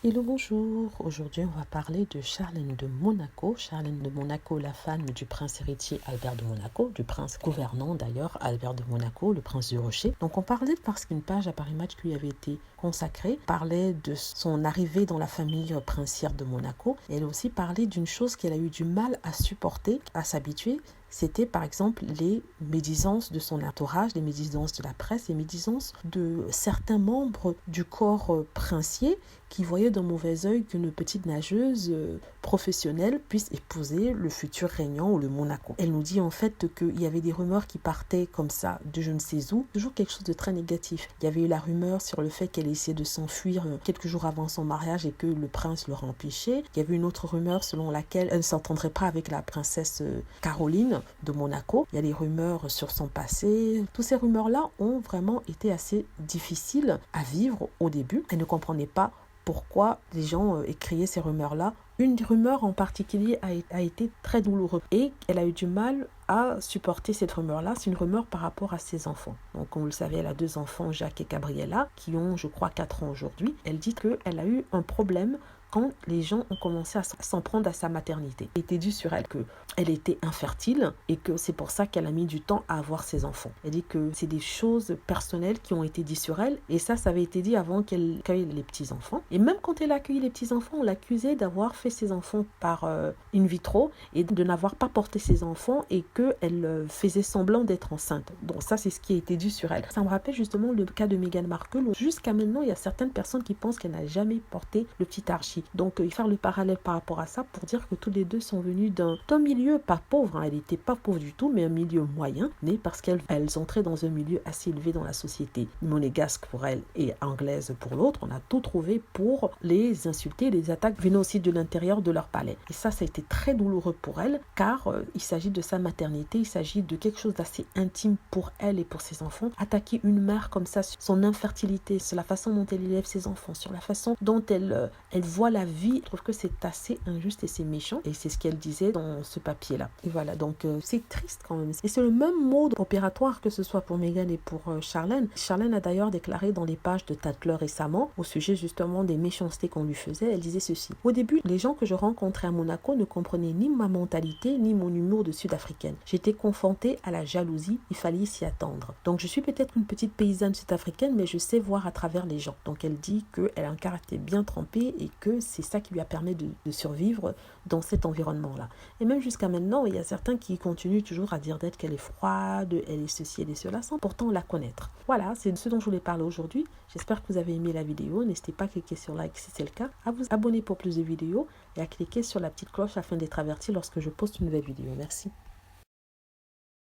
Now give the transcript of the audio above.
Hello, bonjour. Aujourd'hui, on va parler de Charlène de Monaco. Charlène de Monaco, la femme du prince héritier Albert de Monaco, du prince gouvernant d'ailleurs Albert de Monaco, le prince du Rocher. Donc on parlait parce qu'une page à Paris Match lui avait été consacrée, parlait de son arrivée dans la famille princière de Monaco. Elle a aussi parlé d'une chose qu'elle a eu du mal à supporter, à s'habituer. C'était par exemple les médisances de son entourage, les médisances de la presse, les médisances de certains membres du corps princier qui voyaient d'un mauvais œil qu'une petite nageuse professionnelle puisse épouser le futur régnant ou le Monaco. Elle nous dit en fait qu'il y avait des rumeurs qui partaient comme ça de je ne sais où, toujours quelque chose de très négatif. Il y avait eu la rumeur sur le fait qu'elle essayait de s'enfuir quelques jours avant son mariage et que le prince l'aurait empêchée. Il y avait une autre rumeur selon laquelle elle ne s'entendrait pas avec la princesse Caroline de Monaco. Il y a des rumeurs sur son passé. Toutes ces rumeurs-là ont vraiment été assez difficiles à vivre au début. Elle ne comprenait pas pourquoi les gens écrivaient ces rumeurs-là. Une rumeur en particulier a été très douloureuse et elle a eu du mal à supporter cette rumeur-là. C'est une rumeur par rapport à ses enfants. Donc, comme vous le savez, elle a 2 enfants, Jacques et Gabriella, qui ont, je crois, 4 ans aujourd'hui. Elle dit qu'elle a eu un problème quand les gens ont commencé à s'en prendre à sa maternité. Il était dû sur elle qu'elle était infertile et que c'est pour ça qu'elle a mis du temps à avoir ses enfants. Elle dit que c'est des choses personnelles qui ont été dites sur elle et ça avait été dit avant qu'elle accueille les petits-enfants. Et même quand elle a accueilli les petits-enfants, on l'accusait d'avoir fait ses enfants par in vitro et de n'avoir pas porté ses enfants et qu'elle faisait semblant d'être enceinte. Donc ça, c'est ce qui a été dit sur elle. Ça me rappelle justement le cas de Meghan Markle où jusqu'à maintenant, il y a certaines personnes qui pensent qu'elle n'a jamais porté le petit Archie. Donc, faire le parallèle par rapport à ça pour dire que tous les deux sont venus d'un milieu pas pauvre. Elle n'était pas pauvre du tout, mais un milieu moyen, mais parce qu'elles entraient dans un milieu assez élevé dans la société. Monégasque pour elle et anglaise pour l'autre. On a tout trouvé pour les insulter. Les attaques venaient aussi de l'intérieur de leur palais. Et ça a été très douloureux pour elle, car il s'agit de sa maternité, il s'agit de quelque chose d'assez intime pour elle et pour ses enfants. Attaquer une mère comme ça sur son infertilité, sur la façon dont elle élève ses enfants, sur la façon dont elle voit la vie, je trouve que c'est assez injuste et c'est méchant. Et c'est ce qu'elle disait dans ce papier-là. Et voilà, donc c'est triste quand même. Et c'est le même mode opératoire que ce soit pour Meghan et pour Charlène. Charlène a d'ailleurs déclaré dans les pages de Tatler récemment, au sujet justement des méchancetés qu'on lui faisait, elle disait ceci. Au début, les gens que je rencontrais à Monaco ne comprenaient ni ma mentalité, ni mon humour de sud-africaine. J'étais confrontée à la jalousie, il fallait s'y attendre. Donc je suis peut-être une petite paysanne sud-africaine, mais je sais voir à travers les gens. Donc elle dit qu'elle a un caractère bien trempé et que c'est ça qui lui a permis de survivre dans cet environnement-là. Et même jusqu'à maintenant, il y a certains qui continuent toujours à dire d'elle qu'elle est froide, elle est ceci, elle est cela, sans pourtant la connaître. Voilà, c'est ce dont je voulais parler aujourd'hui. J'espère que vous avez aimé la vidéo. N'hésitez pas à cliquer sur like si c'est le cas, à vous abonner pour plus de vidéos et à cliquer sur la petite cloche afin d'être averti lorsque je poste une nouvelle vidéo. Merci.